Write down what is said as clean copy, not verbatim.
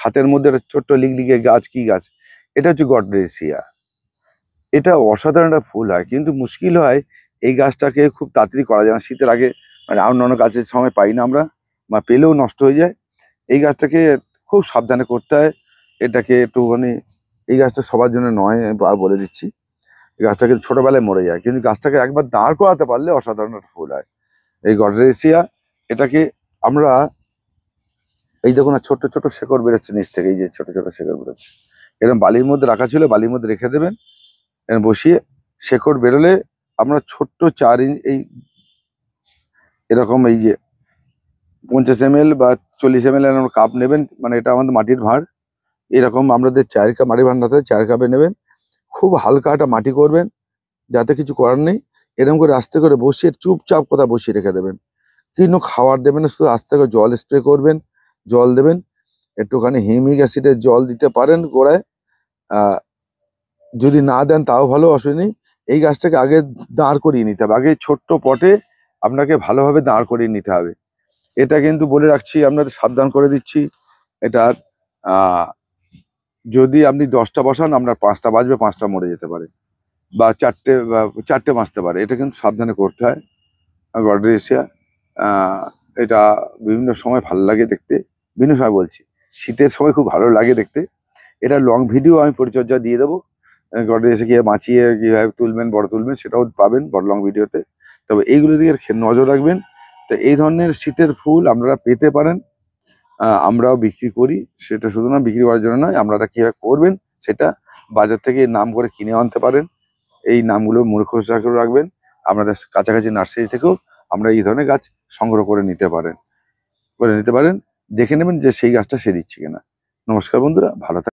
হাতের মধ্যে একটা ছোট্ট লিগলিগে গাছ, কি গাছ? এটা হচ্ছে গডরেসিয়া। এটা অসাধারণ একটা ফুল হয়, কিন্তু মুশকিল হয় এই গাছটাকে খুব তাড়াতাড়ি করা যায় না শীতের আগে। মানে অন্য গাছের সময় পাই না আমরা, বা পেলেও নষ্ট হয়ে যায়। এই গাছটাকে খুব সাবধানে করতে হয়। এটাকে একটুখানি, এই গাছটা সবার জন্য নয়, আমি বলে দিচ্ছি। এই গাছটা কিন্তু ছোটবেলায় মরে যায়, কিন্তু গাছটাকে একবার দাঁড় করাতে পারলে অসাধারণ একটা ফুল হয় এই গডরেসিয়া। এটাকে আমরা, এই দেখুন না, ছোট্ট ছোট্ট শেকড় বেরোচ্ছে নিচ থেকে, এই যে ছোট ছোট শেকড় বেরোচ্ছে। এরকম বালির মধ্যে রাখা ছিল, বালির মধ্যে রেখে দেবেন, এরকম বসিয়ে। শেকড় বেরোলে আমরা ছোট্ট 4 ইঞ্চ, এই এরকম, এই যে 50 ml বা 40 ml এর কাপ নেবেন, মানে এটা আমাদের মাটির ভাঁড়। এরকম আমাদের 4 কাপ মাটির ভাঁড় না থাকে, 4 কাপে নেবেন। খুব হালকা একটা মাটি করবেন, যাতে কিছু করার নেই। এরকম করে আস্তে করে বসিয়ে চুপচাপ কোথাও বসিয়ে রেখে দেবেন। কিন্তু খাবার দেবেন না, শুধু আস্তে করে জল স্প্রে করবেন, জল দেবেন। একটুখানি হিউমিক অ্যাসিডের জল দিতে পারেন গোড়ায়। যদি না দেন তাও ভালো, অসুবিধা নেই। এই গাছটাকে আগে দাঁড় করিয়ে নিতে হবে, আগে ছোট্ট পটে আপনাকে ভালোভাবে দাঁড় করিয়ে নিতে হবে। এটা কিন্তু বলে রাখছি, আপনাদের সাবধান করে দিচ্ছি। এটা যদি আপনি 10টা বসান, আপনার 5টা বাজবে, 5টা মরে যেতে পারে, বা 4টে বাঁচতে পারে। এটা কিন্তু সাবধানে করতে হয়। গডরেসিয়া এটা বিভিন্ন সময় ভালো লাগে দেখতে, বিভিন্ন সময় বলছি, শীতের সময় খুব ভালো লাগে দেখতে। এটা লং ভিডিও আমি পরিচর্যা দিয়ে দেবো, গডরেসিয়া কীভাবে বাঁচিয়ে কীভাবে তুলবেন, বড় তুলবেন, সেটাও পাবেন বড় লং ভিডিওতে। তবে এইগুলো দিকে নজর রাখবেন। তো এই ধরনের শীতের ফুল আপনারা পেতে পারেন, আমরাও বিক্রি করি। সেটা শুধু না বিক্রি করার জন্য নয়, আপনারা কীভাবে করবেন সেটা বাজার থেকে নাম করে কিনে আনতে পারেন। এই নামগুলো মুখস্থ করে রাখবেন। আপনাদের কাছাকাছি নার্সারি থেকেও আমরা এই ধরনের গাছ সংগ্রহ করে নিতে পারেন, দেখে নেবেন যে সেই গাছটা সে দিচ্ছে কিনা। নমস্কার বন্ধুরা, ভালো থাকবেন।